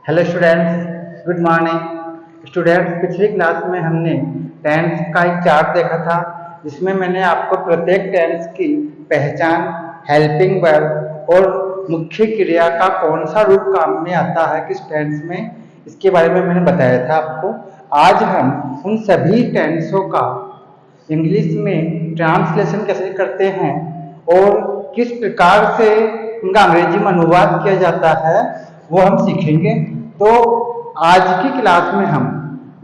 Hello students, good morning. Students, पिछली class में हमने टेंस का एक चार्ट देखा था जिसमें मैंने आपको प्रत्येक टेंस की पहचान, हेल्पिंग वर्ब और मुख्य क्रिया का कौन सा रूप काम में आता है किस टेंस में, इसके बारे में मैंने बताया था आपको। आज हम उन सभी टेंसों का इंग्लिश में ट्रांसलेशन कैसे करते हैं और किस प्रकार से उनका अंग्रेजी में अनुवाद किया जाता है वो हम सीखेंगे। तो आज की क्लास में हम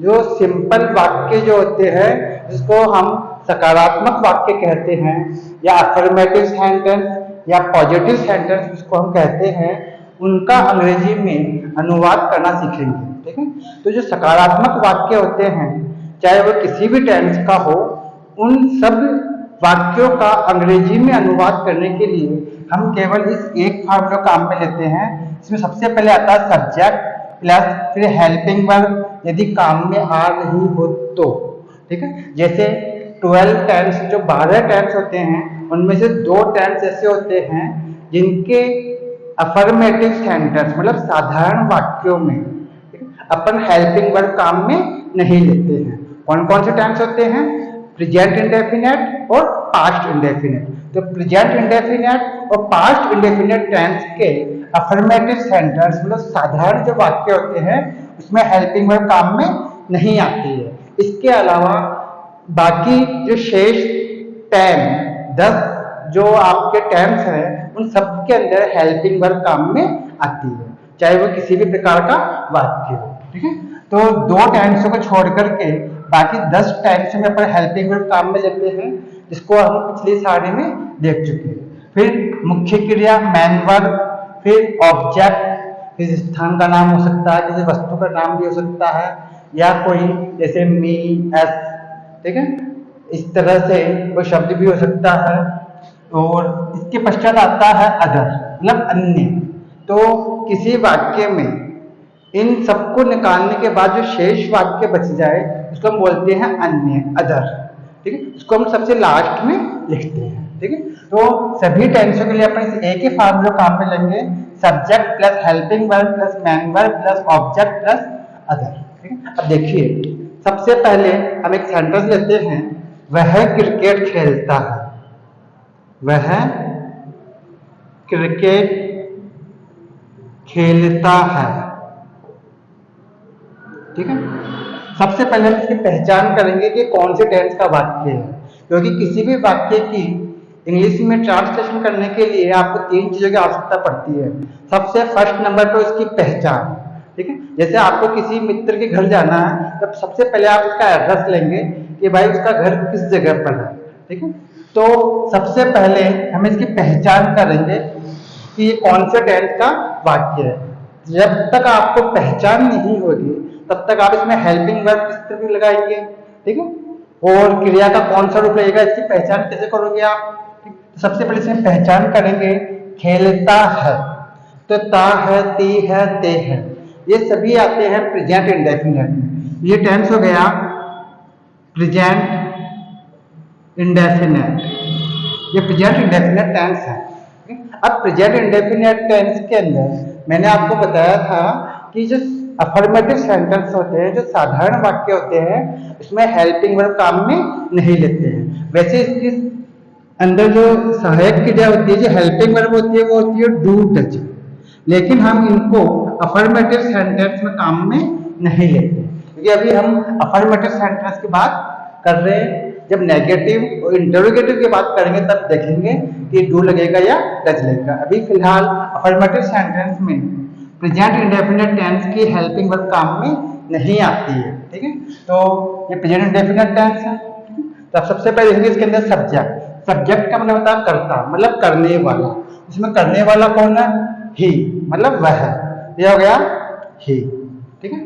जो सिंपल वाक्य जो होते हैं जिसको हम सकारात्मक वाक्य कहते हैं या अफर्मेटिव सेंटेंस या पॉजिटिव सेंटेंस जिसको हम कहते हैं, उनका अंग्रेजी में अनुवाद करना सीखेंगे। ठीक है। तो जो सकारात्मक वाक्य होते हैं, चाहे वो किसी भी टेंस का हो, उन सब वाक्यों का अंग्रेजी में अनुवाद करने के लिए हम केवल इस एक फार्मूला काम में लेते हैं। इसमें सबसे पहले आता है सब्जेक्ट प्लस फिर हेल्पिंग वर्ब यदि काम में आ रही हो तो। ठीक है। जैसे 12 टेंस, जो 12 टेंस होते हैं उनमें से 2 टेंस ऐसे होते हैं जिनके अफर्मेटिव सेंटेंस मतलब साधारण वाक्यों में अपन हेल्पिंग वर्ब काम में नहीं लेते हैं। कौन कौन से टेंस होते हैं? प्रेजेंट इंडेफिनेट और पास्ट इंडेफिनेट। तो प्रेजेंट इंडेफिनेट और पास्ट इंडेफिनेट टेंस के अफर्मेटिव सेंटेंस मतलब साधारण जो वाक्य होते हैं उसमें हेल्पिंग वर्ब काम में नहीं आती है। इसके अलावा बाकी जो शेष 10 जो आपके टेंस हैं उन सब के अंदर हेल्पिंग वर्ब काम में आती है, चाहे वो किसी भी प्रकार का वाक्य हो। ठीक है। तो 2 टेंसों को छोड़ करके बाकी 10 टेंस में अपन हेल्पिंग वर्ब काम में लेते हैं, जिसको हम पिछली सारणी में देख चुके हैं। फिर मुख्य क्रिया मेन वर्ब, फिर ऑब्जेक्ट, किसी स्थान का नाम हो सकता है, किसी वस्तु का नाम भी हो सकता है, या कोई जैसे मी, एस, ठीक है, इस तरह से कोई शब्द भी हो सकता है। और इसके पश्चात आता है अदर मतलब अन्य। तो किसी वाक्य में इन सबको निकालने के बाद जो शेष वाक्य बच जाए उसको हम बोलते हैं अन्य, अदर। ठीक है। इसको हम सबसे लास्ट में लिखते हैं। ठीक है। तो सभी टेंसों के लिए अपन इस एक ही फार्मूला काम में लेंगे, subject plus helping verb plus main verb plus object plus other. ठीक है। अब देखिए, सबसे पहले हम एक सेंटेंस लेते हैं, वह क्रिकेट खेलता है। वह क्रिकेट खेलता है। ठीक है। सबसे पहले हम इसकी पहचान करेंगे कि कौन से टेंस का वाक्य है, क्योंकि किसी भी वाक्य की इंग्लिश में ट्रांसलेशन करने के लिए आपको 3 चीजों की आवश्यकता पड़ती है। सबसे फर्स्ट नंबर तो इसकी पहचान। ठीक है। जैसे आपको किसी मित्र के घर जाना है तब सबसे पहले आप उसका एड्रेस लेंगे कि भाई उसका घर किस जगह पर है। ठीक है। तो सबसे पहले हम इसकी पहचान करेंगे कि ये कौन से टेंस का वाक्य है। जब तक आपको पहचान नहीं होगी तब तक आप इसमें हेल्पिंग वर्ब किस तरह लगाएंगे। ठीक है। और क्रिया का कौन सा रूप रहेगा, इसकी पहचान कैसे करोगे आप। ठीक? तो सबसे पहले इसमें पहचान करेंगे, खेलता है तो ता है, ती है, ते है, ये सभी आते हैं प्रेजेंट इंडेफिनेट में। ये टेंस हो गया प्रेजेंट इंडेफिनेट, ये प्रेजेंट इंडेफिनेट टेंस है। अब प्रेजेंट इंडेफिनेट टेंस के अंदर मैंने आपको बताया था कि जो अफर्मेटिव सेंटेंस होते हैं, जो साधारण वाक्य होते हैं, उसमें हेल्पिंग वर्ब काम में नहीं लेते हैं। वैसे इसके अंदर जो सहायक क्रिया होती है, जो हेल्पिंग वर्ब होती है, वो होती है डू, डज, लेकिन हम इनको अफर्मेटिव सेंटेंस में काम में नहीं लेते, क्योंकि अभी हम अफर्मेटिव सेंटेंस की बात कर रहे हैं। जब नेगेटिव और इंटरोगेटिव की बात करेंगे तब देखेंगे कि डू लगेगा या डज लगेगा। अभी फिलहाल अफर्मेटिव सेंटेंस में प्रेजेंट इंडेफिनेट टेंस की हेल्पिंग वर्ब काम में नहीं आती है। ठीक है। तो ये प्रेजेंट इंडेफिनेट टेंस है। तो सबसे पहले देखेंगे इसके अंदर सब्जेक्ट। सब्जेक्ट का मतलब होता है कर्ता, मतलब करने वाला। इसमें करने वाला कौन है? ही, मतलब वह। ये हो गया ही। ठीक है।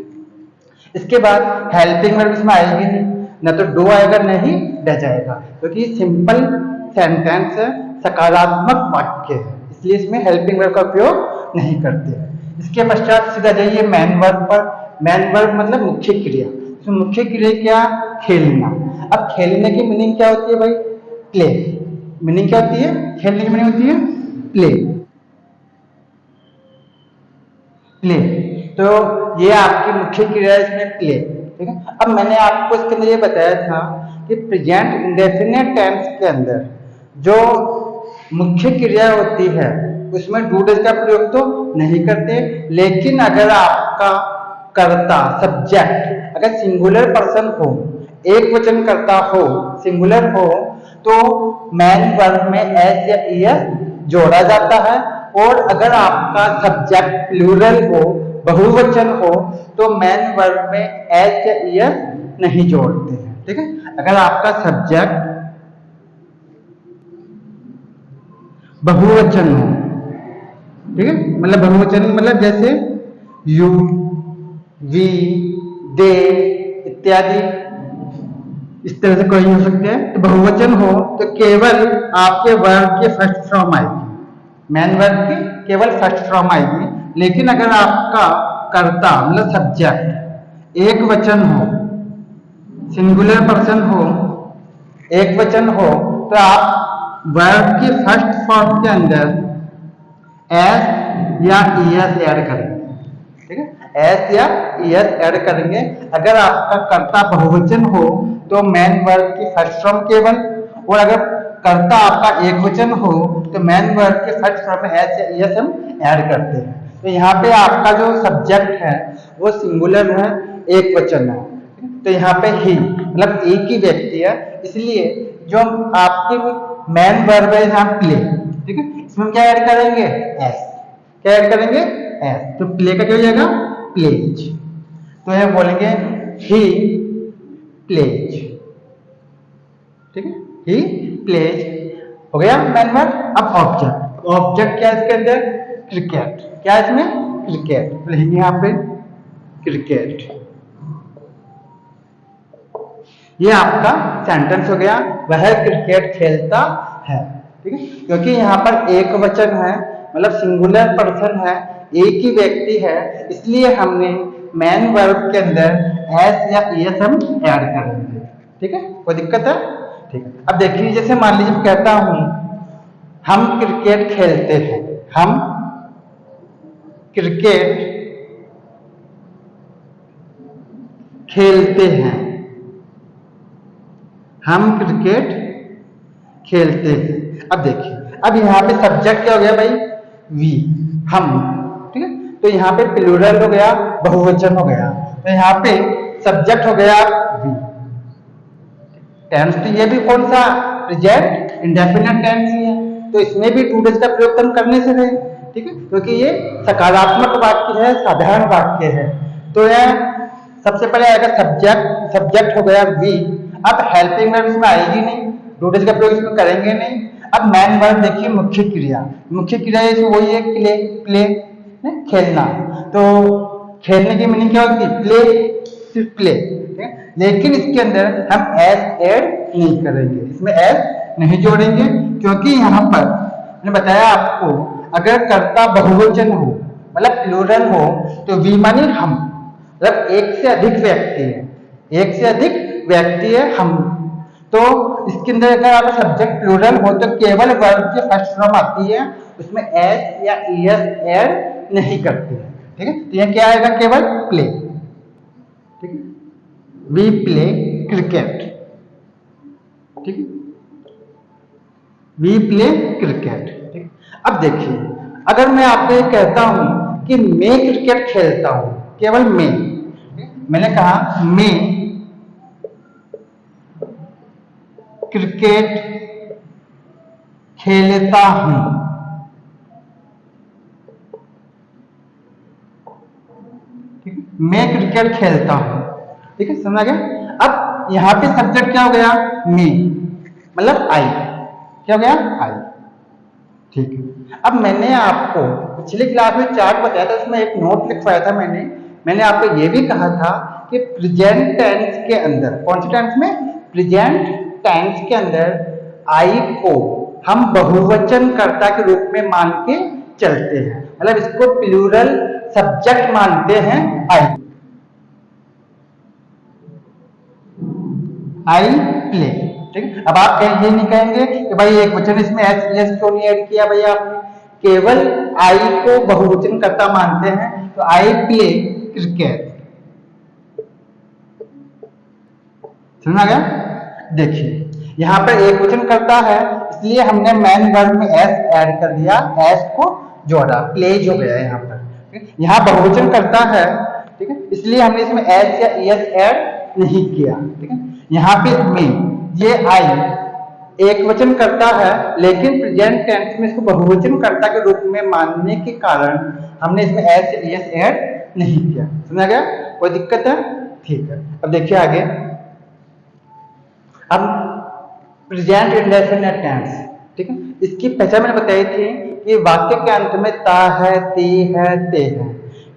इसके बाद हेल्पिंग वर्ब इसमें आएगी नहीं, ना तो डू आएगा ना ही डज आएगा, क्योंकि सिंपल सेंटेंस है, सकारात्मक वाक्य है, इसलिए इसमें हेल्पिंग वर्ब का उपयोग नहीं करते हैं। इसके पश्चात सीधा जाइए मेन वर्ब पर। मेन वर्ब मतलब मुख्य क्रिया। तो मुख्य क्रिया क्या? खेलना। अब खेलने की मीनिंग क्या होती है भाई? प्ले। मीनिंग क्या होती है खेलने की? मीनिंग होती है प्ले। प्ले। तो ये आपकी मुख्य क्रिया है इसमें प्ले। ठीक है, अब मैंने आपको इसके अंदर ये बताया था कि प्रेजेंट इंडेफिनिट टेंस के अंदर जो मुख्य क्रिया होती है उसमें डू डज का प्रयोग तो नहीं करते, लेकिन अगर आपका कर्ता सब्जेक्ट अगर सिंगुलर पर्सन हो, एक वचन कर्ता हो, सिंगुलर हो, तो मैन वर्ब में एस या ईएस जोड़ा जाता है। और अगर आपका सब्जेक्ट प्लूरल हो, बहुवचन हो, तो मैन वर्ब में एस या ईएस नहीं जोड़ते हैं। ठीक है, अगर आपका सब्जेक्ट बहुवचन हो, ठीक है, मतलब बहुवचन मतलब जैसे यू, वी, दे इत्यादि इस तरह से कोई हो सकते हैं। तो बहुवचन हो तो केवल आपके वर्ब के फर्स्ट फॉर्म आएगी, मैन वर्ब की केवल फर्स्ट फॉर्म आएगी। लेकिन अगर आपका कर्ता मतलब सब्जेक्ट एक वचन हो, सिंगुलर पर्सन हो, एक वचन हो, तो आप वर्ब की फर्स्ट फॉर्म के अंदर एस या ईएस ऐड करेंगे। ठीक है, एस या ईएस ऐड करेंगे। अगर आपका कर्ता बहुवचन हो तो मैन वर्ब की फर्स्ट फॉर्म केवल, और अगर कर्ता आपका एक वचन हो तो मैन वर्ब के फर्स्ट फॉर्म में एस या ईएस हम ऐड करते हैं। तो यहाँ पे आपका जो सब्जेक्ट है वो सिंगुलर है, एक वचन है। तो यहाँ पे ही मतलब एक ही व्यक्ति है, इसलिए जो आपकी मैन वर्ब है यहाँ प्ले। ठीक है, इसमें क्या ऐड करेंगे? एस। क्या ऐड करेंगे? एस। तो प्ले का क्या हो जाएगा? प्लेज। तो यह बोलेंगे ही प्लेज। ठीक है, ही प्लेज हो गया मैन वर्ब। अब ऑब्जेक्ट, ऑब्जेक्ट क्या है इसके अंदर? क्रिकेट। क्या है इसमें? क्रिकेट। तो लिखेंगे यहाँ पे क्रिकेट। ये आपका सेंटेंस हो गया, वह क्रिकेट खेलता है। ठीक है, क्योंकि यहाँ पर एक वचन है मतलब सिंगुलर पर्सन है, एक ही व्यक्ति है, इसलिए हमने मैन वर्ब के अंदर एस या ईएस हम ऐड करेंगे। ठीक है, कोई दिक्कत है? ठीक है, अब देखिए जैसे मान लीजिए कहता हूं हम क्रिकेट खेलते हैं, हम क्रिकेट खेलते हैं, हम क्रिकेट खेलते हैं। अब देखिए, अब यहाँ पे सब्जेक्ट क्या हो गया भाई? वी, हम। ठीक है, तो यहाँ पे प्लूरल हो गया, बहुवचन हो गया, तो यहाँ पे सब्जेक्ट हो गया वी। टेंस तो ये भी कौन सा? प्रेजेंट इंडेफिनिट टेंस ही है, तो इसमें भी टू डेज का प्रयोग हम करने से रहे। ठीक है, क्योंकि ये सकारात्मक वाक्य है, साधारण वाक्य है। तो यह सबसे पहले आएगा सब्जेक्ट, सब्जेक्ट हो गया वी। अब हेल्पिंग वर्ब इसमें आएगी नहीं, टू डेज का प्रयोग इसमें करेंगे नहीं। अब मैन वर्ब देखिए मुख्य क्रिया, मुख्य क्रिया वही है प्ले, प्ले खेलना। तो खेलने की मीनिंग क्या होगी? प्ले, सिर्फ प्ले। लेकिन इसके अंदर हम एस ऐड नहीं करेंगे, इसमें एस नहीं जोड़ेंगे, क्योंकि यहाँ पर मैंने बताया आपको अगर कर्ता बहुवचन हो मतलब प्लूरल हो तो वी मानी हम, मतलब एक से अधिक व्यक्ति है, एक से अधिक व्यक्ति है हम। तो इसके अंदर अगर आपका सब्जेक्ट प्लूरल हो तो केवल वर्ब की फर्स्ट फॉर्म आती है, उसमें एस या ईएस ऐड नहीं करते हैं। ठीक है, तो यह क्या आएगा? केवल प्ले। ठीक है, वी प्ले क्रिकेट। ठीक है, वी प्ले क्रिकेट। ठीक, अब देखिए अगर मैं आपको ये कहता हूं कि मैं क्रिकेट खेलता हूं, केवल मैं, मैंने कहा मैं क्रिकेट खेलता हूं। ठीक है, मैं क्रिकेट खेलता हूं। ठीक है, समझ गया? अब यहां पे सब्जेक्ट क्या हो गया? मी, मतलब आई। क्या हो गया? आई। ठीक है, अब मैंने आपको पिछली क्लास में चार्ट बताया था, उसमें एक नोट लिखवाया था मैंने आपको यह भी कहा था कि प्रेजेंट टेंस के अंदर, कौन से टेंस में? प्रेजेंट टेंस के अंदर आई को हम बहुवचन कर्ता के रूप में मान के चलते हैं, मतलब इसको प्लूरल सब्जेक्ट मानते हैं आई। I play. ठीक है, अब आप ये नहीं कहेंगे कि भाई एक वचन इसमें एस क्यों नहीं ऐड किया भाई आपने? केवल आई को बहुवचन कर्ता मानते हैं, तो आई प्ले क्रिकेट। समझ आ गया? देखिए यहाँ पर एक वचन करता है, इसलिए हमने मेन वर्ब में एस ऐड कर दिया, एस को जोड़ा, प्लेज हो गया यहाँ पर। यहाँ बहुवचन करता है, ठीक है, इसलिए हमने इसमें एस या एस ऐड नहीं किया। ठीक है, यहाँ पे में ये आई एक वचन करता है, लेकिन प्रेजेंट टेंस में इसको बहुवचन कर्ता के रूप में मानने के कारण हमने इसमें एस या एस ऐड नहीं किया। समझ गया? कोई दिक्कत है? ठीक है, अब देखिए आगे। अब प्रेजेंट इंडेफिनिट टेंस, ठीक है, इसकी पहचान मैंने बताई थी कि वाक्य के अंत में ता है, ती है, ते है,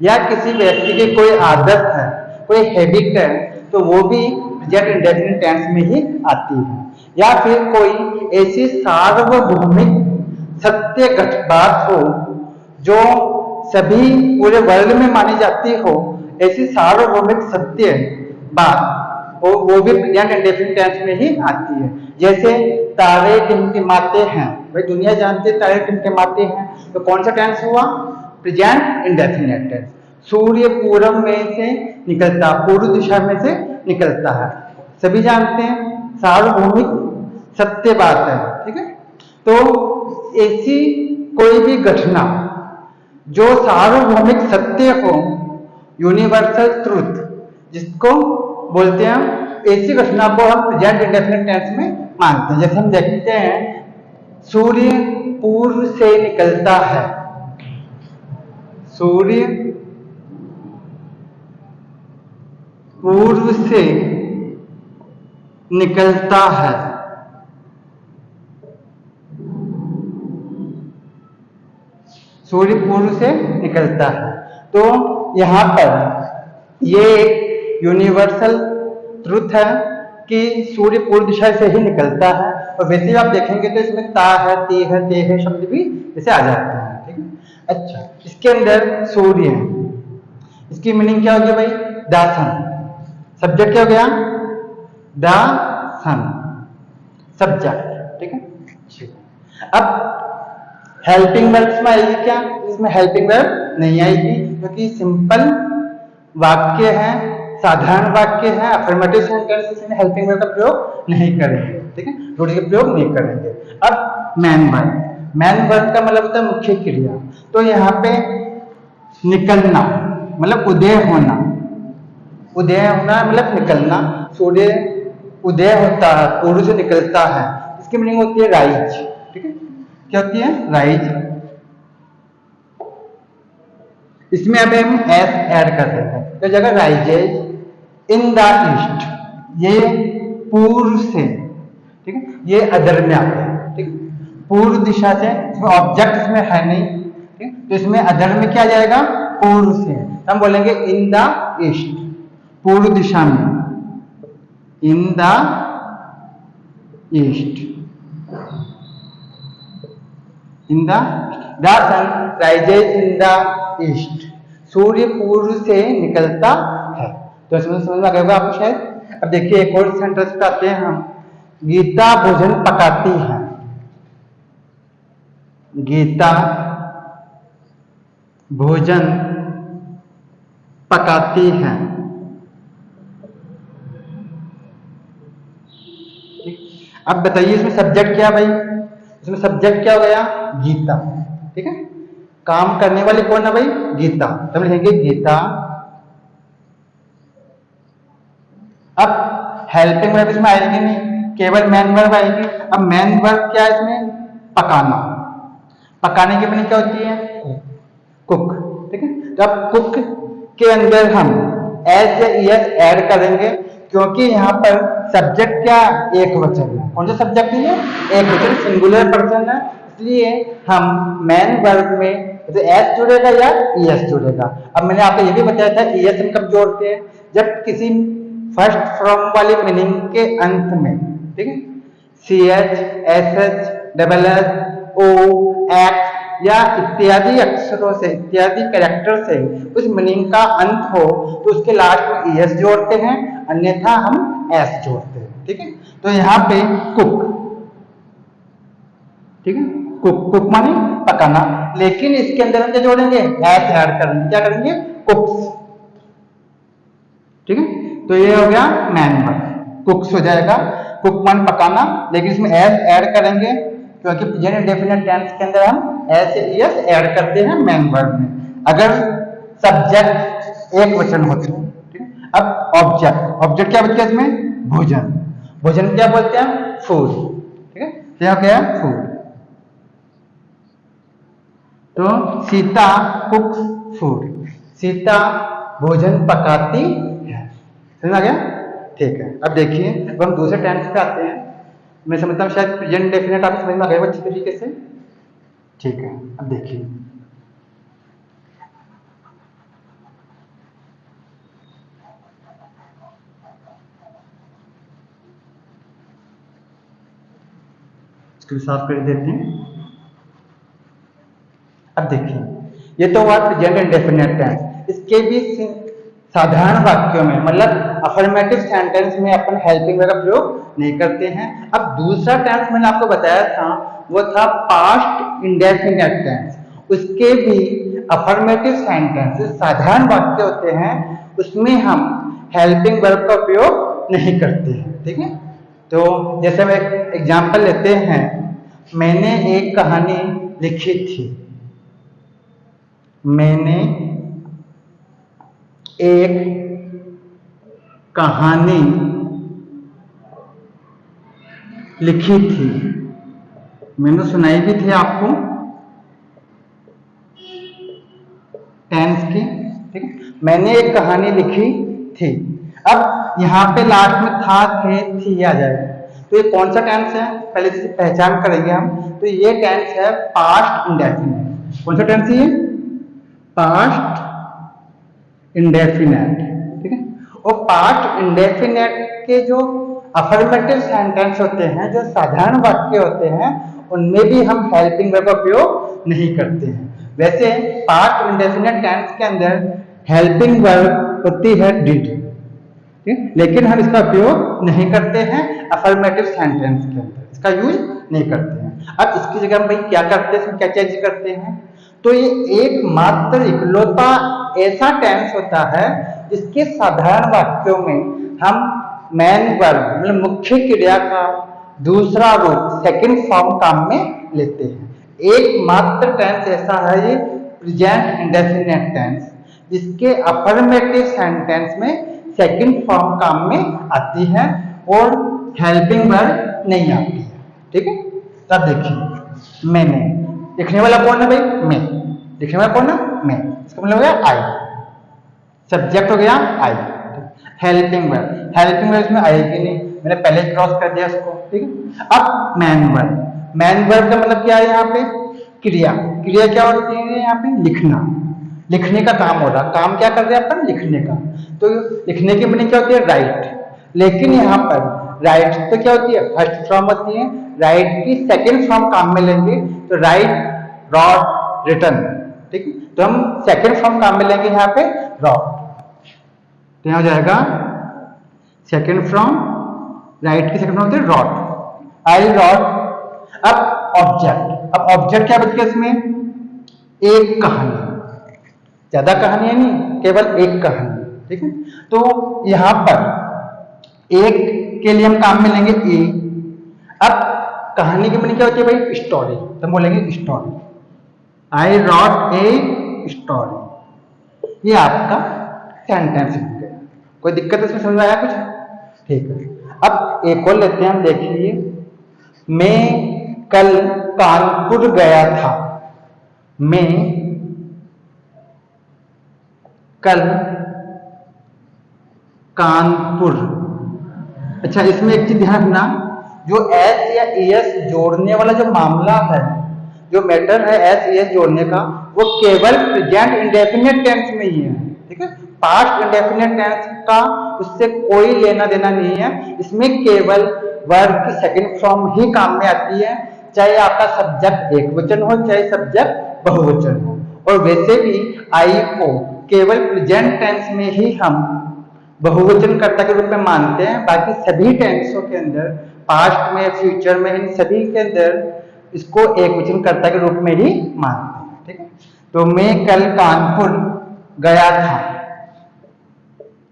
या किसी व्यक्ति की कोई आदत है, कोई हैबिट है, तो वो भी प्रेजेंट इंडेफिनिट टेंस में ही आती है। या फिर कोई ऐसी सार्वभौमिक सत्य बात हो जो सभी पूरे वर्ल्ड में मानी जाती हो, ऐसी सार्वभौमिक सत्य बात वो भी प्रेजेंट इंडेफिनिट टेंस में ही आती है। जैसे तारे टिमटिमाते हैं, भाई दुनिया जानती है तारे टिमटिमाते हैं, तो कौन सा टेंस हुआ? Present indefinite tense. सूर्य पूरब में से निकलता, पूर्व दिशा में से निकलता है, सभी जानते हैं, सार्वभौमिक सत्य बात है। ठीक है, तो ऐसी कोई भी घटना जो सार्वभौमिक सत्य हो, यूनिवर्सल ट्रुथ जिसको बोलते हैं, ऐसी घटना को हम प्रेजेंट इंडेफिनिट टेंस में मानते हैं। जैसे हम देखते हैं सूर्य पूर्व से निकलता है, सूर्य पूर्व से निकलता है, सूर्य पूर्व से निकलता है। तो यहां पर ये यूनिवर्सल ट्रुथ है कि सूर्य पूर्व दिशा से ही निकलता है, और वैसे ही आप देखेंगे तो इसमें ता है, ती है, ते है शब्द भी जैसे आ जाते हैं। ठीक है, अच्छा, इसके अंदर सूर्य है, इसकी मीनिंग क्या हो गया भाई? The sun. सब्जेक्ट क्या हो गया? The sun, subject. ठीक है, अब हेल्पिंग वर्ब्स में आएगी क्या? इसमें हेल्पिंग वर्ब नहीं आएगी, क्योंकि सिंपल वाक्य है, साधारण वाक्य है, अफर्मेटिव सेंटेंस, इसमें हेल्पिंग वर्ब का प्रयोग नहीं करेंगे। ठीक है, रूढ़ि का प्रयोग नहीं करेंगे। अब मैन वर्ब, मैन वर्ब का मतलब होता है मुख्य क्रिया। तो यहाँ पे निकलना मतलब उदय होना, उदय होना मतलब निकलना। सूर्य उदय होता है, पूर्व से निकलता है, इसकी मीनिंग होती है राइज। ठीक है, क्या होती है? राइज। इसमें अभी हम एस ऐड कर देते हैं, तो जगह राइजेज इन द ईस्ट, ये पूर्व से, ठीक है, ये अदर में आता है। ठीक, पूर्व दिशा से, इसमें ऑब्जेक्ट इसमें है नहीं, ठीक, तो इसमें अदर में क्या जाएगा? पूर्व से। तो हम बोलेंगे इन द ईस्ट, पूर्व दिशा में, in the east, in the sun rises in the east, सूर्य पूर्व से निकलता है। तो इसमें समझ में आ गया आपको शायद। अब देखिए एक और सेंटेंस पे आते हैं हम। गीता भोजन पकाती है, गीता भोजन पकाती है। अब बताइए इसमें सब्जेक्ट क्या भाई? इसमें सब्जेक्ट क्या हो गया? गीता। ठीक है, काम करने वाली कौन है भाई? गीता। तो हम लिखेंगे गीता। अब हेल्पिंग वर्ब इसमें आएगी नहीं, केवल मैन वर्ब आएगी। अब मैन वर्ब क्या है इसमें? पकाना। पकाने की मीनिंग क्या होती है? कुक। ठीक है, तो अब कुक के अंदर हम एस या ईएस ऐड करेंगे, क्योंकि यहाँ पर सब्जेक्ट क्या? एक वचन है। कौन सा सब्जेक्ट है? एक वचन, सिंगुलर पर्सन है, इसलिए हम मैन वर्ब में तो एस जुड़ेगा या ईएस जुड़ेगा। अब मैंने आपको ये भी बताया था ईएस हम कब जोड़ते हैं? जब किसी फर्स्ट फ्रॉम वाली मीनिंग के अंत में, ठीक है, C H, S H, double S, O, X या इत्यादि अक्षरों से, इत्यादि कैरेक्टर से उस मीनिंग का अंत हो, तो उसके लास्ट में ईएस जोड़ते हैं, अन्यथा हम एस जोड़ते हैं। ठीक है, तो यहाँ पे कुक, ठीक है, कुक माने पकाना, लेकिन इसके अंदर हम क्या जोड़ेंगे, एस ऐड करेंगे, क्या करेंगे, कुक्स। ठीक है, तो ये हो गया मैन वर्ब, कुक्स हो जाएगा, कुक माने पकाना, लेकिन इसमें एस ऐड करेंगे क्योंकि प्रेजेंट इंडेफिनिट टेंस के अंदर हम एस एस ऐड करते हैं मैन वर्ब में, अगर सब्जेक्ट एक वचन हो तो। अब ऑब्जेक्ट, ऑब्जेक्ट क्या बच्चा इसमें, भोजन, भोजन क्या बोलते हैं, फूड। ठीक है, क्या क्या है, फूड। तो सीता कुक्स फूड, सीता भोजन पकाती है, समझ आ गया। ठीक है, अब देखिए, अब हम दूसरे टेंस पे आते हैं। मैं समझता हूँ शायद प्रेजेंट डेफिनेट आप समझ में आ गए अच्छी तरीके से। ठीक है, अब देखिए, इसको साफ कर देते हैं। अब देखिए, ये तो हुआ प्रेजेंट इंडेफिनिट टेंस, इसके भी साधारण वाक्यों में, मतलब अफर्मेटिव सेंटेंस में अपन हेल्पिंग वर्ब का प्रयोग नहीं करते हैं। अब दूसरा टेंस मैंने आपको बताया था, वो था पास्ट इंडेफिनिट टेंस, उसके भी अफर्मेटिव सेंटेंस साधारण वाक्य होते हैं, उसमें हम हेल्पिंग वर्ब का उपयोग नहीं करते हैं। ठीक है, तो जैसे हम एक एग्जाम्पल लेते हैं, मैंने एक कहानी लिखी थी, मैंने एक कहानी लिखी थी, मैंने सुनाई भी थी आपको टेंस की। ठीक है, मैंने एक कहानी लिखी थी। अब यहाँ पे लास्ट में था, थे, थी आ जाएगा, तो ये कौन सा टेंस है, पहले से पहचान करेंगे हम। तो ये टेंस है पास्ट इंडेफिनिट। कौन सा टेंस है ये, पास्ट इंडेफिनिट। ठीक है, और पास्ट इंडेफिनिट के जो अफर्मेटिव सेंटेंस होते हैं, जो साधारण वाक्य होते हैं, उनमें भी हम हेल्पिंग वर्ब का उपयोग नहीं करते हैं। वैसे पास्ट इंडेफिनिट टेंस के अंदर हेल्पिंग वर्ब होती है डिड, लेकिन हम इसका उपयोग नहीं करते हैं अफर्मेटिव सेंटेंस के अंदर, इसका यूज नहीं करते हैं। अब इसकी जगह हम भाई क्या करते हैं, क्या चेंज करते हैं, तो ये एकमात्र इकलौता ऐसा टेंस होता है जिसके साधारण वाक्यों में हम मेन वर्ब मतलब मुख्य क्रिया का दूसरा रूप सेकंड फॉर्म काम में लेते हैं। एकमात्र टेंस ऐसा है ये प्रेजेंट इंडेफिनिट टेंस, जिसके अफर्मेटिव सेंटेंस में सेकंड फॉर्म काम में आती है और हेल्पिंग वर्ब नहीं आती है। ठीक है, तब देखिए, मैंने, लिखने वाला कौन है भाई, मैं, लिखने वाला कौन है, मैं, इसका मतलब हो गया आई, सब्जेक्ट हो गया आई। हेल्पिंग वर्ब, हेल्पिंग वर्ब इसमें आएगी नहीं, मैंने पहले क्रॉस कर दिया उसको। ठीक है, अब मैन वर्ब, मैन वर्ब का मतलब क्या है, यहाँ पे क्रिया, क्रिया क्या होती है यहाँ पे, लिखना, लिखने का काम हो रहा, काम क्या कर रहे हैं अपन, लिखने का। तो लिखने की मीनिंग क्या होती है, राइट, लेकिन यहाँ पर राइट तो क्या होती है, फर्स्ट फॉर्म होती है, राइट की सेकंड फॉर्म काम में लेंगे तो राइट, रॉट, रिटन। ठीक है, तो हम सेकंड फॉर्म काम में लेंगे यहाँ पे रॉट, तो यहाँ हो जाएगा सेकंड फ्रॉम, राइट की सेकंड फ्रॉम होती है रॉट, आई रॉट। अब ऑब्जेक्ट, अब ऑब्जेक्ट क्या बच गया इसमें, एक कहानी, ज्यादा कहानी है नहीं, केवल एक कहानी। ठीक है, तो यहां पर एक के लिए हम काम में लेंगे ए। अब कहानी की मीनिंग क्या होती है भाई, स्टोरी, तो हम बोलेंगे story, I wrote a story. ये आपका सेंटेंस हो गया, कोई दिक्कत इसमें समझ आया कुछ, ठीक है। अब एक और लेते हैं हम, देखिए, मैं कल कानपुर गया था, मैं कल कानपुर। अच्छा, इसमें एक चीज ध्यान रखना, जो एस या एस जोड़ने वाला जो मामला है, जो मैटर है एस एस जोड़ने का, वो केवल प्रेजेंट इंडेफिनिट टेंस में ही है। ठीक है, पास्ट इंडेफिनिट टेंस का उससे कोई लेना देना नहीं है, इसमें केवल वर्ब की सेकंड फॉर्म ही काम में आती है, चाहे आपका सब्जेक्ट एक वचन हो, चाहे सब्जेक्ट बहुवचन हो। और वैसे भी आई को केवल प्रेजेंट टेंस में ही हम बहुवचन कर्ता के रूप में मानते हैं, बाकी सभी टेंसों के अंदर, पास्ट में, फ्यूचर में, इन सभी के अंदर इसको एक वचन कर्ता के रूप में ही मानते हैं। ठीक है, तो मैं कल कानपुर गया था,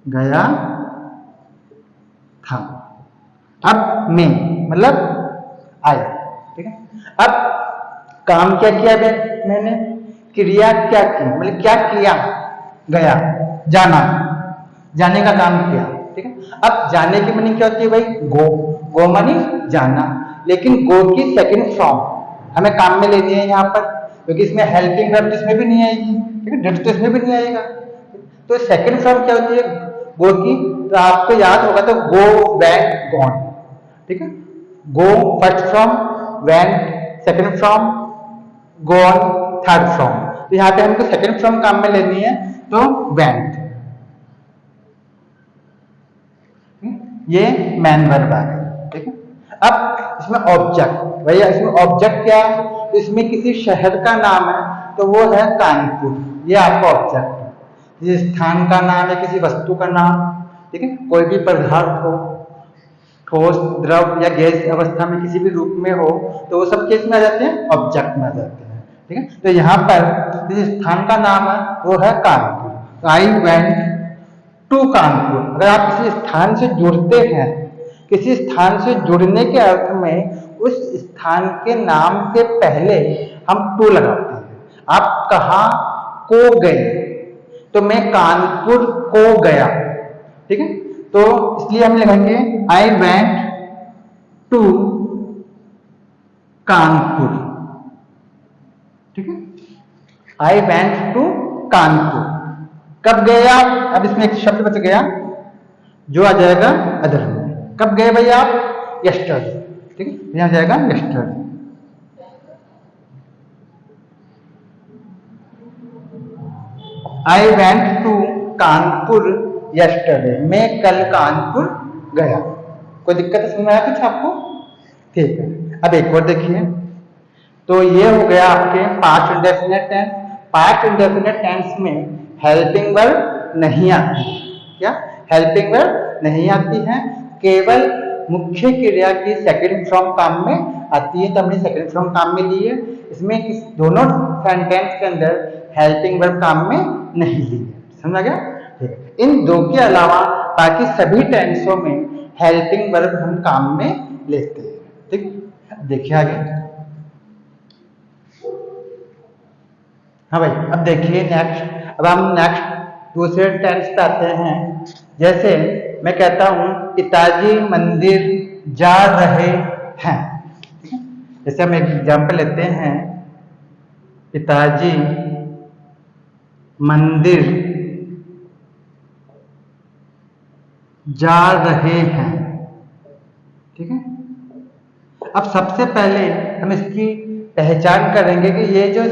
गया था। अब मैं मतलब आई। ठीक है, अब काम क्या किया मैंने, क्रिया क्या की, मतलब क्या किया, गया, जाना, जाने का काम किया। ठीक है, अब जाने की मीनिंग क्या होती है भाई, गो, गो मानी जाना, लेकिन गो की सेकंड फॉर्म हमें काम में लेनी है यहाँ पर, क्योंकि इसमें हेल्पिंग वर्ब इसमें भी नहीं आएगी। ठीक है, डिड तो इसमें भी नहीं आएगा। तो सेकंड फॉर्म क्या होती है गो की, तो आपको याद होगा, तो गो, वेंट, गॉन। ठीक है, go first form, went second form, gone third form. तो यहाँ पे हमको सेकंड फॉर्म काम में लेनी है, तो वेंट। ये मैन वर्ब आ गया। ठीक है, अब इसमें ऑब्जेक्ट, भैया इसमें ऑब्जेक्ट क्या है, तो इसमें किसी शहर का नाम है, तो वो है कानपुर, ये आपका ऑब्जेक्ट है। किसी स्थान का नाम है, किसी वस्तु का नाम। ठीक है, कोई भी पदार्थ हो, ठोस, द्रव या गैस अवस्था में किसी भी रूप में हो, तो वो सब केस में आ जाते हैं, ऑब्जेक्ट में आ जाते हैं। ठीक है, तो यहाँ पर जिस स्थान का नाम है वो है Kanpur. I went to Kanpur. अगर आप किसी स्थान से जुड़ते हैं, किसी स्थान से जुड़ने के अर्थ में उस स्थान के नाम के पहले हम टू लगाते हैं। आप कहाँ को गए, तो मैं कानपुर को गया। ठीक है, तो इसलिए हम लिखेंगे आई वेंट टू कानपुर। ठीक है, आई वेंट टू कानपुर। कब गए आप, अब इसमें एक शब्द बच गया जो आ जाएगा अदर में। कब गए भैया आप, यस्टरडे। ठीक है, यहां जाएगा yesterday. I went to Kanpur yesterday. मैं कल कानपुर गया। कोई दिक्कत समझ में आया कुछ आपको? ठीक है, अब एक और देखिए, तो ये हो गया आपके past indefinite tense. Past indefinite tense में हेल्पिंग वर्ब नहीं आती। क्या हेल्पिंग वर्ब नहीं आती है, केवल मुख्य क्रिया की सेकंड फॉर्म काम में आती है। तो हमने सेकंड फॉर्म काम में ली है, इसमें दोनों सेंटेंस के अंदर हेल्पिंग वर्ब काम में नहीं ली है। समझ आ गया? ठीक है, इन दो के अलावा बाकी सभी टेंसों में हेल्पिंग वर्ब हम काम में लेते हैं। ठीक, देखिए आगे। हाँ भाई, अब देखिए नेक्स्ट, अब हम नेक्स्ट दूसरे टेंस पे आते हैं। जैसे मैं कहता हूं पिताजी मंदिर जा रहे हैं। ठीक है, जैसे हम एक एग्जाम्पल लेते हैं, पिताजी मंदिर जा रहे हैं। ठीक है, अब सबसे पहले हम इसकी पहचान करेंगे कि ये जो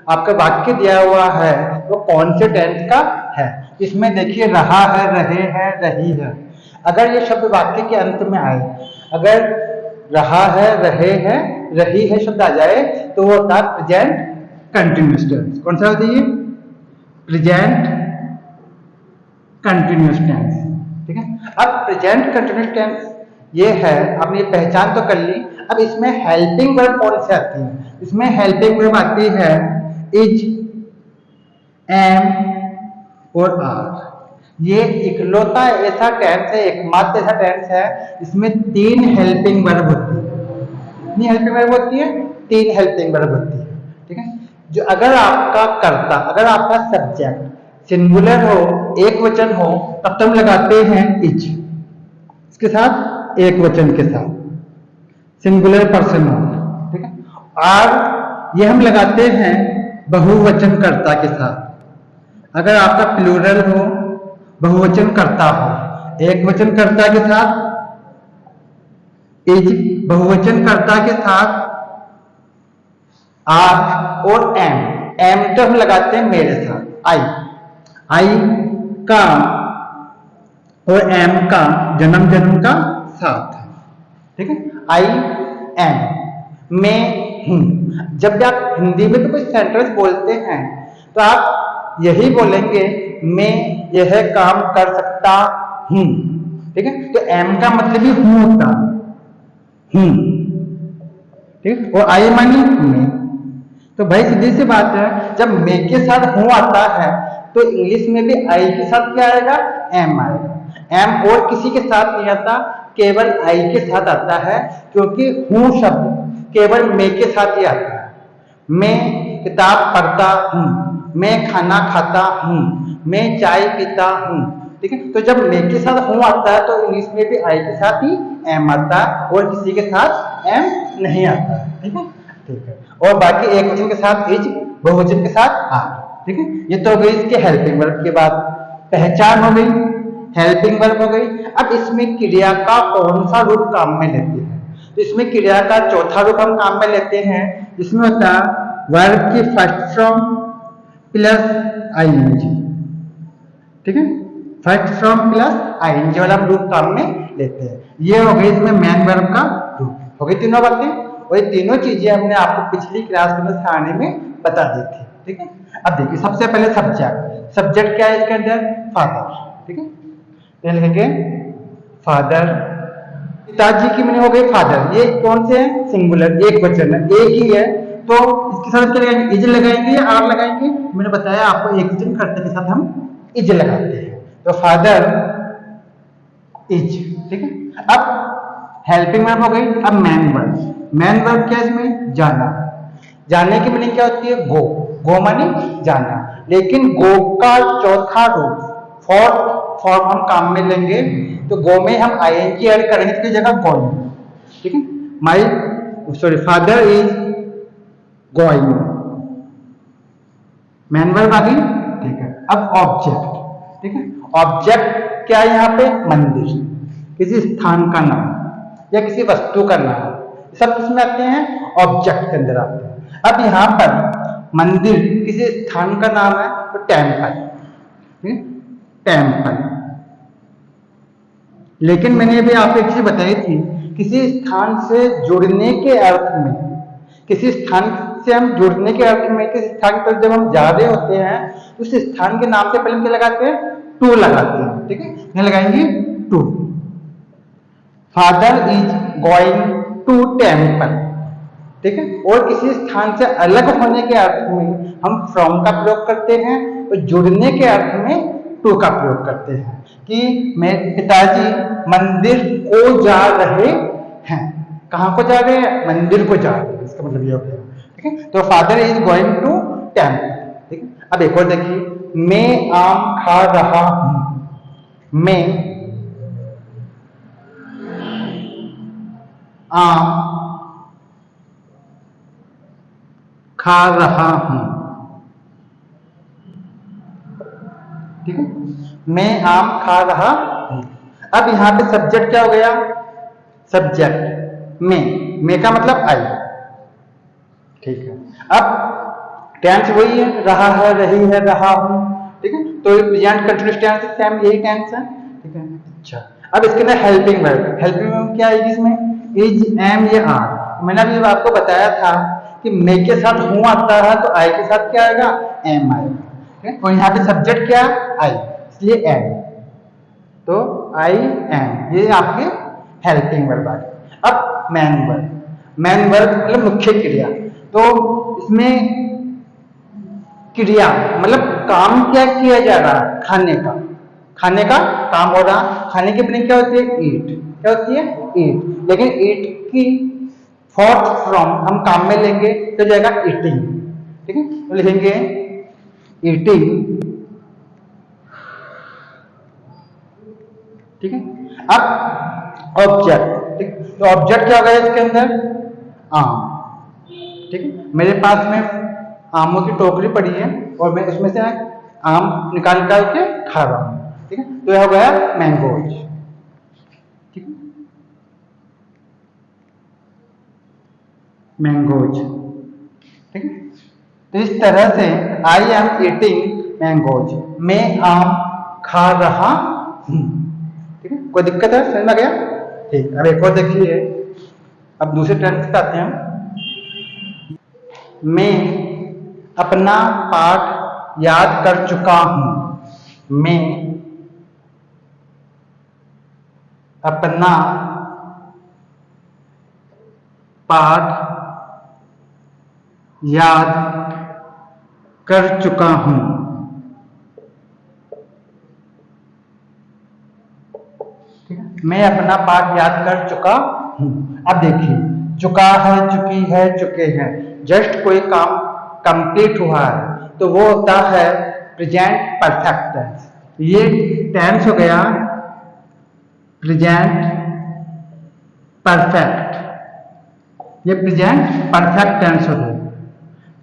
आपका वाक्य दिया हुआ है वो कौन से टेंस का है। इसमें देखिए रहा है, रहे हैं, रही है। अगर ये शब्द वाक्य के अंत में आए, अगर रहा है, रहे हैं, रही है शब्द आ जाए, तो वो होता है प्रेजेंट कंटिन्यूअस टेंस। कौन सा होता है ये? Present continuous tense. ठीक है, अब प्रेजेंट कंटिन्यूअस टेंस ये है, आपने ये पहचान तो कर ली। अब इसमें हेल्पिंग वर्ब कौन से आती है? इसमें हेल्पिंग वर्ब आती है इज, एम और आर। ये इकलौता ऐसा टेंस है, एकमात्र ऐसा टेंस है इसमें 3 हेल्पिंग वर्ब होती है। कितनी हेल्पिंग वर्ब होती है? 3 हेल्पिंग वर्ब होती है। ठीक है, जो अगर आपका कर्ता, अगर आपका सब्जेक्ट सिंगुलर हो, एक वचन हो, तब तो हम लगाते हैं इज, इसके साथ एक वचन के साथ, सिंगुलर पर्सन हो। ठीक है, आर ये हम लगाते हैं बहुवचन कर्ता के साथ। अगर आपका प्लूरल हो, बहुवचन कर्ता हो, एक वचन कर्ता के साथ इज, बहुवचन कर्ता के साथ आर और एम। एम तो हम लगाते हैं मेरे साथ, आई, आई का और एम का जन्म जन्म का साथ है। ठीक है, आई एम, मैं हूं। जब भी आप हिंदी में तो कुछ सेंटेंस बोलते हैं तो आप यही बोलेंगे मैं यह काम कर सकता हूं। ठीक है, तो एम का मतलब ही हूं होता, हूं। ठीक। और आई मानी मे। तो भाई सीधी सी बात है, जब मे के साथ हूं आता है तो इंग्लिश में भी आई के साथ क्या आएगा, एम आएगा। एम और किसी के साथ नहीं आता, केवल आई के साथ आता है, क्योंकि हूं शब्द केवल मे के साथ ही आता है। मैं किताब पढ़ता हूं, मैं खाना खाता हूं, मैं चाय पीता हूं। ठीक है, तो जब मे के साथ हूं आता है तो इंग्लिश में भी आई के साथ ही एम आता है और किसी के साथ एम नहीं आता। ठीक है, ठीक है। और बाकी एक वचन के साथ इज, बहुवचन के साथ आर। ठीक है, ये तो हो गई इसके हेल्पिंग वर्ब की बात। पहचान हो गई, हेल्पिंग वर्ब हो गई। अब इसमें क्रिया का कौन सा रूप काम में लेते हैं, तो इसमें क्रिया का चौथा रूप हम काम में लेते हैं, जिसमें होता है वर्ब की फर्स्ट फॉर्म प्लस आईएनजी। ठीक है, फर्स्ट फॉर्म प्लस आईएनजी वाला हम रूप काम में लेते हैं। ये हो गई इसमें मेन वर्ब का रूप, हो गई तीनों बातें। और ये तीनों चीजें हमने आपको पिछली क्लास में सराहने में बता दी थी। ठीक है, अब देखिए सबसे पहले सब्जेक्ट। सब्जेक्ट क्या है इसके अंदर, फादर। ठीक है, ये लिखेंगे फादर। पिताजी की मैंने हो गई फादर, ये कौन से है, सिंगुलर, एक वचन है, एक ही है, तो इसके साथ क्या लगाएंगे, इज लगाएंगे या आर लगाएंगे। मैंने बताया आपको एक वचन करते के साथ हम इज लगाते हैं, तो फादर इज। ठीक है, अब हेल्पिंग वर्ब हो गई। अब मैन वर्ब। मैन वर्ब क्या है इसमें, जाना। जाने की मीनिंग क्या होती है, गो। गो मानी जाना, लेकिन गो का चौथा रूप फोर्थ फॉर्म हम काम में लेंगे, तो गो में हम आईएनजी ऐड करेंगे इसकी जगह गोइंग। ठीक है, my sorry father is going, main verb आ गई। ठीक है, अब ऑब्जेक्ट। ठीक है, ऑब्जेक्ट क्या है यहाँ पे, मंदिर, किसी स्थान का नाम या किसी वस्तु का नाम, सब किसमें आते हैं, ऑब्जेक्ट के अंदर आते हैं। अब यहाँ पर मंदिर किसी स्थान का नाम है तो टेम्पल, टेम्पल। लेकिन मैंने अभी आपको एक चीज बताई थी, किसी स्थान से जुड़ने के अर्थ में, किसी स्थान से हम जुड़ने के अर्थ में, किसी स्थान पर जब हम जा रहे होते हैं तो उस स्थान के नाम से पहले क्या लगाते हैं, टू लगाते हैं। ठीक है, यहाँ लगाएंगे to. Father is going to temple. ठीक है, और किसी स्थान से अलग होने के अर्थ में हम फ्रॉम का प्रयोग करते हैं, और जुड़ने के अर्थ में टू का प्रयोग करते हैं, कि मेरे पिताजी मंदिर को जा रहे हैं। कहां को जा रहे हैं, मंदिर को जा रहे हैं, इसका मतलब ये हो गया। ठीक है, तो father is going to temple. ठीक है, अब एक और देखिए, मैं आम खा रहा हूं। मैं आम खा रहा हूं। ठीक है, मैं आम खा रहा हूं। अब यहां पे सब्जेक्ट क्या हो गया, सब्जेक्ट मैं का मतलब आई। ठीक है, अब टेंस वही है, रहा है, रही है, रहा हूं। ठीक है, तो प्रेजेंट कंटिन्यूअस टेंस सेम यही टेंस है। ठीक है, अच्छा अब इसके अंदर हेल्पिंग वर्ब। हेल्पिंग वर्ब क्या है इसमें, इज, एम, ये आर। मैंने अभी आपको बताया था कि मे के साथ हूं आता है तो आई के साथ क्या आएगा, एम आएगा। और यहाँ पे सब्जेक्ट क्या, आई, इसलिए एम, तो आई एम, ये आपके हेल्पिंग वर्ब आ गए। अब मैन वर्ब। मैन वर्ब मतलब मुख्य क्रिया, तो इसमें क्रिया मतलब काम क्या किया जा रहा है, खाने का, खाने का काम हो रहा। खाने की मीनिंग क्या होती है, ईट। क्या होती है, ईट। लेकिन ईट की फोर्थ फ्रॉम हम काम में लेंगे तो जाएगा ईटिंग। ठीक है, तो लिखेंगे ईटिंग। ठीक है, अब ऑब्जेक्ट। ठीक, तो ऑब्जेक्ट क्या होगा इसके अंदर, आम। ठीक है, मेरे पास में आमों की टोकरी पड़ी है और मैं उसमें से आम निकाल के खा रहा हूं। ठीक है, तो यह हो गया मैंगोज। ठीक है, मैंगोज। ठीक है, तो इस तरह से आई एम ईटिंग मैंगोज, मैं आम खा रहा हूं। ठीक है, कोई दिक्कत है, समझ में आ गया। ठीक, अब एक और देखिए, अब दूसरे टेंस पे आते हैं। मैं अपना पाठ याद कर चुका हूं। मैं अपना पाठ याद कर चुका हूं। ठीक है, मैं अपना पाठ याद कर चुका हूं। अब देखिए, चुका है, चुकी है, चुके हैं, जस्ट कोई काम कंप्लीट हुआ है तो वो होता है प्रेजेंट परफेक्ट टेंस। ये टेंस हो गया प्रेजेंट परफेक्ट, ये प्रेजेंट परफेक्ट टेंस हो गया।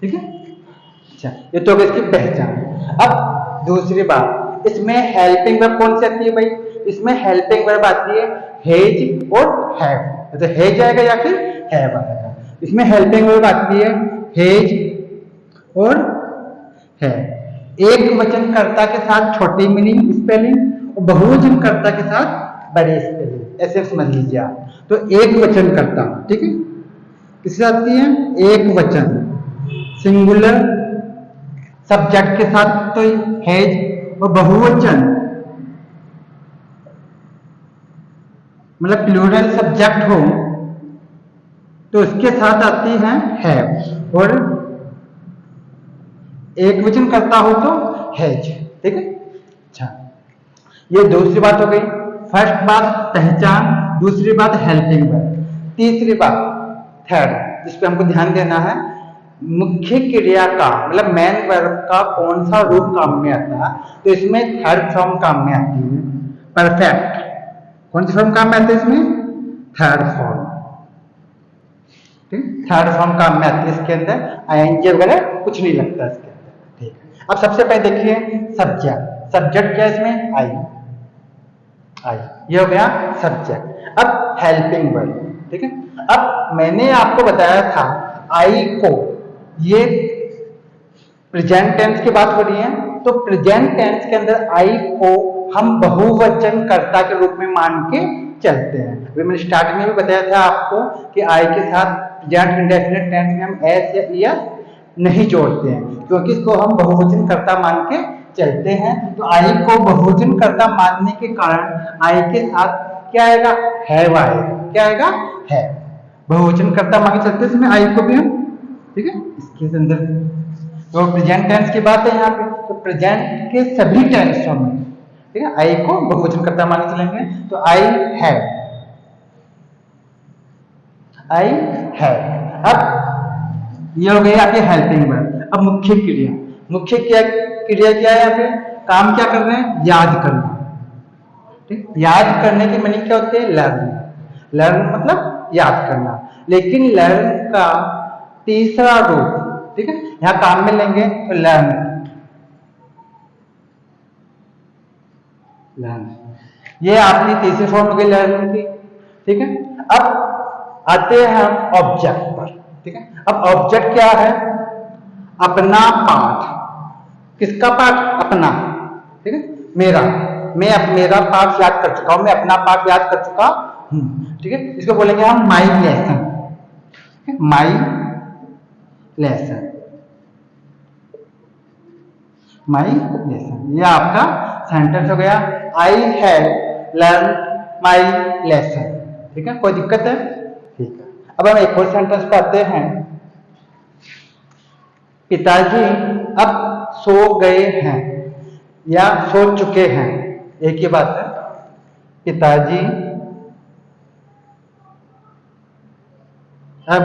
ठीक है, अच्छा, ये तो इसकी पहचान। अब दूसरी बात, इसमें हेल्पिंग वर्ब कौन सी आती है भाई? इसमें हेल्पिंग वर्ब आती है हैज और हैव, तो हैज आएगा या फिर हैव आएगा। इसमें हेल्पिंग वर्ब आती है हैज और हैव। एक वचन कर्ता के साथ छोटी मीनिंग स्पेलिंग और बहुवचन कर्ता के साथ बड़े स्पेलिंग, ऐसे समझ लीजिए आप। तो एक वचन कर्ता, ठीक है, किससे आती है? एक वचन, सिंगुलर सब्जेक्ट के साथ तो हैज, और बहुवचन मतलब प्लूरल सब्जेक्ट हो तो उसके साथ आती है हैव, और एक वचन करता हो तो हैज। ठीक है, अच्छा, ये दूसरी बात हो गई। फर्स्ट बात पहचान, दूसरी बात हेल्पिंग वर्ब, तीसरी बात थर्ड जिस पे हमको ध्यान देना है, मुख्य क्रिया का मतलब मेन वर्ब का कौन सा रूप काम में आता है। तो इसमें थर्ड फॉर्म काम में आती है परफेक्ट। कौन सी फॉर्म काम में आती है इसमें? Third form. ठीक, थर्ड फॉर्म काम में आती है। इसके अंदर आईएनजी वगैरह कुछ नहीं लगता इसके अंदर। ठीक है, अब सबसे पहले देखिए सब्जेक्ट। सब्जेक्ट क्या है इसमें? आई, आई, ये हो गया सब्जेक्ट। अब हेल्पिंग वर्ब, ठीक है। अब मैंने आपको बताया था आई को, ये प्रेजेंट टेंस की बात हो रही है, तो प्रेजेंट टेंस के अंदर आई को हम बहुवचन कर्ता के रूप में मान के चलते हैं। अभी मैंने स्टार्टिंग में भी बताया था आपको कि आई के साथ प्रेजेंट इंडेफिनिट टेंस में हम एस या एस नहीं जोड़ते हैं, क्योंकि इसको हम बहुवचन कर्ता मान के चलते हैं। तो आई को बहुवचन कर्ता मानने के कारण आई के साथ क्या आएगा? हैव आएगा। क्या आएगा? है। बहुवचन कर्ता मान के चलते हैं इसमें आई को भी हम। ठीक है, इसके अंदर तो प्रेजेंट टेंस की बात है यहाँ पे, तो प्रेजेंट के सभी टेंसों में, ठीक है, आई को बहुवचन कर्ता मान के चलेंगे। तो आई हैव, आई हैव। अब ये हो गई आपकी हेल्पिंग वर्ब। अब मुख्य क्रिया, मुख्य क्रिया क्या है? यहाँ पे काम क्या कर रहे हैं? याद करना। ठीक, याद करने की मीनिंग क्या होती है? लर्न। लर्न मतलब याद करना। लेकिन लर्न का तीसरा रूप, ठीक है, यहां काम में लेंगे तो लर्न, लर्न, ये आपकी तीसरी फॉर्म हो गई लर्न की। ठीक है, अब आते हैं हम ऑब्जेक्ट पर। ठीक है, अब ऑब्जेक्ट क्या है? अपना पाठ। किसका पाठ? अपना। ठीक है, मेरा, मैं अब मेरा पाठ याद कर चुका हूं, मैं अपना पाठ याद कर चुका हूं। ठीक है, इसको बोलेंगे हम माई लेसन। माई लेसन, माई लेसन, ये आपका सेंटेंस हो गया। I have learn my lesson. ठीक है, कोई दिक्कत है? ठीक है, अब हम एक और सेंटेंस पे आते हैं। पिताजी अब सो गए हैं या सो चुके हैं, एक ही बात है। पिताजी अब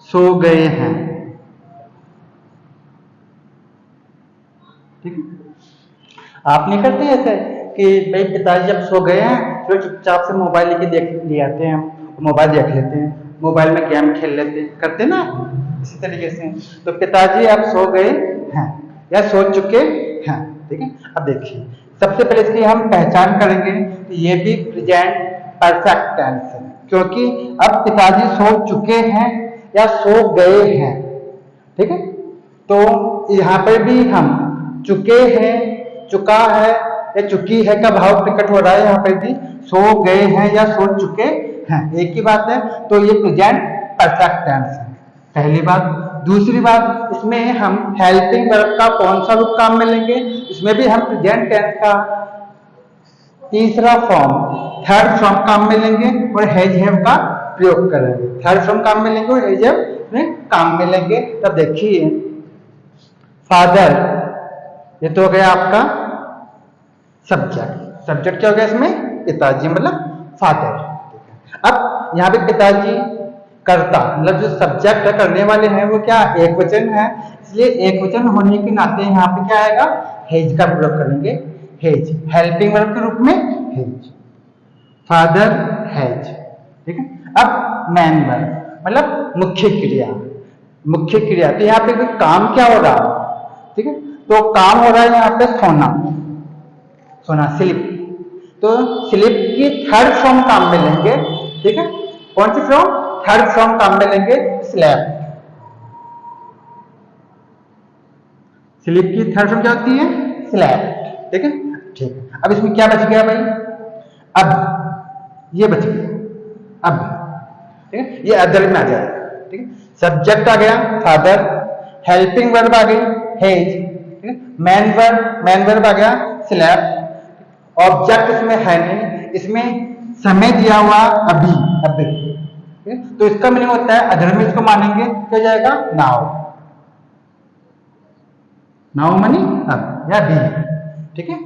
सो गए हैं। ठीक है, आप नहीं करते ऐसे कि भाई पिताजी जब सो गए हैं तो चुपचाप से मोबाइल लेके देख ले आते हैं, मोबाइल देख लेते हैं, मोबाइल में गेम खेल लेते हैं, करते ना इसी तरीके से। तो पिताजी अब सो गए हैं या सो चुके हैं। ठीक है, अब देखिए सबसे पहले इसकी हम पहचान करेंगे तो ये भी प्रेजेंट परफेक्ट टेंस है, क्योंकि अब पिताजी सो चुके हैं या सो गए हैं। ठीक है, तो यहाँ पर भी हम चुके हैं, चुका है या चुकी है का भाव प्रकट हो रहा है। यहाँ पर भी सो गए हैं या सो चुके हैं, एक ही बात है। तो ये प्रेजेंट परफेक्ट टेंस है, पहली बात। दूसरी बात, इसमें हम हेल्पिंग वर्ब का कौन सा रूप काम में लेंगे? इसमें भी हम प्रेजेंट टेंस का तीसरा फॉर्म, थर्ड फॉर्म काम में लेंगे और हैज हैव का प्रयोग करेंगे। थर्ड फॉर्म काम में लेंगे और एज में काम में लेंगे। तब देखिए फादर, ये तो हो गया आपका सब्जेक्ट। सब्जेक्ट क्या हो गया इसमें? पिताजी, मतलब फादर। अब यहाँ पे पिताजी कर्ता, मतलब जो सब्जेक्ट है, करने वाले हैं, वो क्या एक वचन है, इसलिए एक वचन होने के नाते यहाँ पे क्या आएगा? हेज का प्रयोग करेंगे। हेज हेल्पिंग वर्ब के रूप में हेज, फादर हैज। ठीक है। अब मैन वर्ब मतलब मुख्य क्रिया। मुख्य क्रिया तो यहाँ पे काम क्या हो रहा है? ठीक है, तो काम हो रहा है यहाँ पे सोना, सोना, स्लीप। तो स्लीप की थर्ड फॉर्म काम में लेंगे। ठीक है, कौन सी फॉर्म? थर्ड फॉर्म काम में लेंगे, स्लैप। स्लीप की थर्ड फॉर्म क्या होती है? स्लैप। ठीक है, ठीक है। अब इसमें क्या बच गया भाई? अब ये बच गया अब। ठीक है, ये अदर में आ जाएगा। ठीक है, सब्जेक्ट आ गया फादर, हेल्पिंग वर्ब आ गई हेज, मैन वर्ब आ गया स्लैप, ऑब्जेक्ट इसमें है नहीं, इसमें समय दिया हुआ अभी, अभी। तो इसका मीनिंग होता है अदर में इसको मानेंगे क्या हो जाएगा? नाउ। नाउ मानी अब या भी। ठीक है,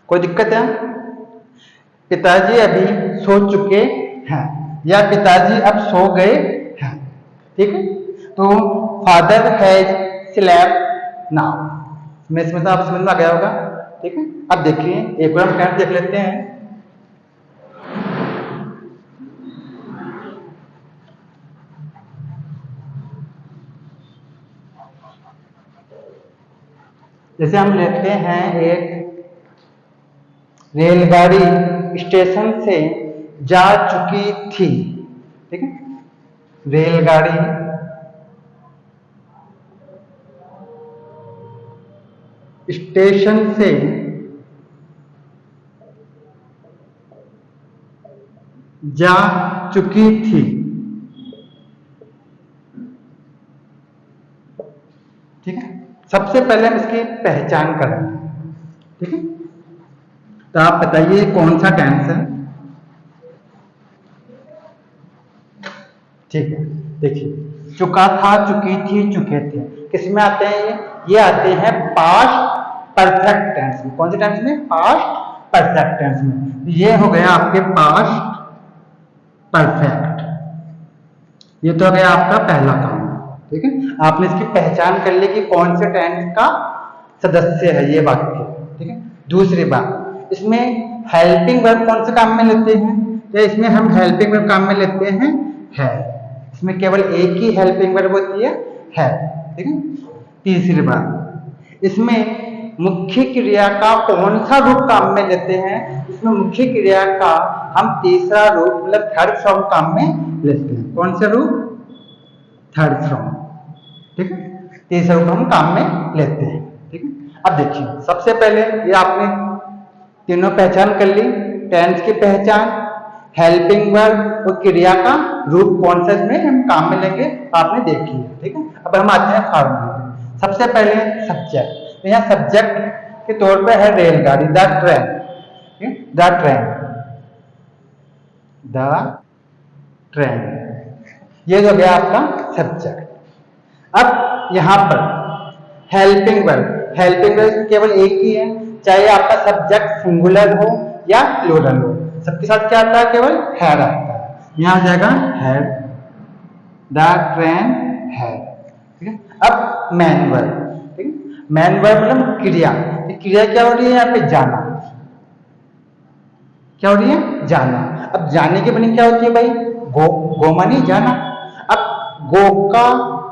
कोई दिक्कत है? पिताजी अभी सो चुके हैं या पिताजी अब सो गए हैं। ठीक है, तो फादर हैज स्लेप्ट नाउ। इसमें तो आप समझ में आ गया होगा। ठीक है, अब देखिए एक और हम देख लेते हैं। जैसे हम लेते हैं एक रेलगाड़ी स्टेशन से जा चुकी थी। ठीक है, रेलगाड़ी स्टेशन से जा चुकी थी। ठीक है, सबसे पहले हम इसकी पहचान करेंगे। ठीक है, तो आप बताइए कौन सा टेंस है? ठीक है, देखिए चुका था, चुकी थी, चुके थे, किसमें आते हैं ये आते हैं पास्ट परफेक्ट टेंस में। कौन से टेंस में? पास्ट परफेक्ट टेंस में। ये हो गया आपके पास्ट परफेक्ट। ये तो हो गया आपका पहला काम। ठीक है, आपने इसकी पहचान कर ली कि कौन से टेंस का सदस्य है ये वाक्य। ठीक है, दूसरी बात, इसमें हेल्पिंग वर्ब कौन से काम में लेते हैं? तो इसमें हम हेल्पिंग वर्ब काम में लेते हैं है। इसमें केवल एक ही हेल्पिंग वर्ब होती है। ठीक है, तीसरी बात, इसमें मुख्य क्रिया का कौन सा रूप काम में लेते हैं? इसमें मुख्य क्रिया का हम तीसरा रूप मतलब थर्ड फॉर्म काम में लेते हैं। कौन सा रूप? Third form. ठीक है, तीसरा रूप हम काम में लेते हैं। ठीक है, अब देखिए सबसे पहले ये आपने तीनों पहचान कर ली। टेंस की पहचान, हेल्पिंग वर्ब और क्रिया का रूप कौन सा इसमें हम काम में लेंगे आपने देख लिया। ठीक है, अब हम आते हैं फॉर्मूले पे। सबसे पहले सब्जेक्ट, तो यहाँ सब्जेक्ट के तौर पे है रेलगाड़ी, the train. The train, the train, ये हो गया आपका सब्जेक्ट। अब यहाँ पर हेल्पिंग वर्ब, हेल्पिंग वर्ब केवल एक ही है, चाहे आपका सब्जेक्ट सिंगुलर हो या प्लूरल हो, सबके साथ क्या आता है? केवल हैड आता है। यहाँ आ जाएगा हैड, द ट्रेन हैड। ठीक है, अब मैन वर्ब। ठीक है, मैन वर्ब मतलब क्रिया। क्रिया क्या हो रही है यहाँ पे? जाना। क्या हो रही है? जाना। अब जाने की मीनिंग क्या होती है भाई? गो मानी जाना। अब गो का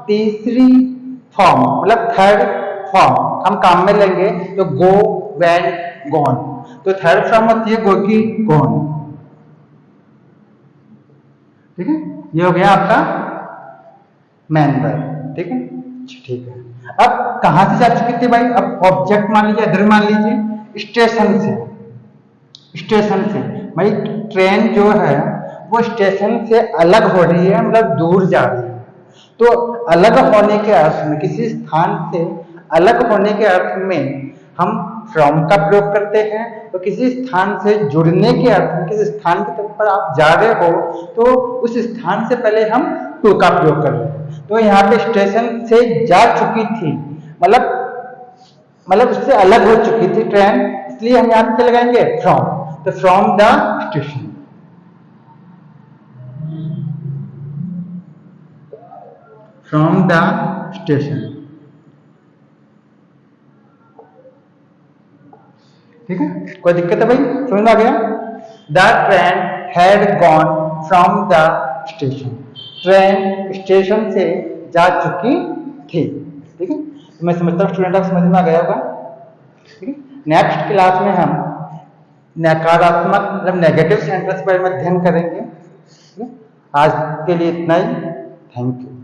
तीसरी फॉर्म मतलब थर्ड फॉर्म हम काम में लेंगे तो गो, वेंट, गॉन। तो थर्ड फॉर्म होती है गो की गॉन। ठीक है, ये हो गया आपका मैन वर्ब। ठीक है, ठीक है। अब कहां से जा चुकी थी भाई? अब ऑब्जेक्ट मान लीजिए, इधर मान लीजिए स्टेशन से। स्टेशन से भाई ट्रेन जो है वो स्टेशन से अलग हो रही है, मतलब दूर जा रही है। तो अलग होने के अर्थ में, किसी स्थान से अलग होने के अर्थ में हम फ्रॉम का प्रयोग करते हैं। तो किसी स्थान से जुड़ने के अर्थ में, किसी स्थान की तरफ पर आप जा रहे हो तो उस स्थान से पहले हम टू का प्रयोग कर रहे हैं। तो यहाँ पे स्टेशन से जा चुकी थी, मतलब उससे अलग हो चुकी थी ट्रेन, इसलिए हम यहाँ पे क्या लगाएंगे, फ्रॉम। तो from the station, from the station. ठीक है, कोई दिक्कत है भाई, समझ में आ गया? The train had gone from the station, train station से जा चुकी थी। ठीक है, तो मैं समझता हूँ स्टूडेंट आप समझ में आ गया होगा। ठीक है, नेक्स्ट क्लास में हम नकारात्मक मतलब नेगेटिव सेंटेंस पर अध्ययन करेंगे। आज के लिए इतना ही, थैंक यू।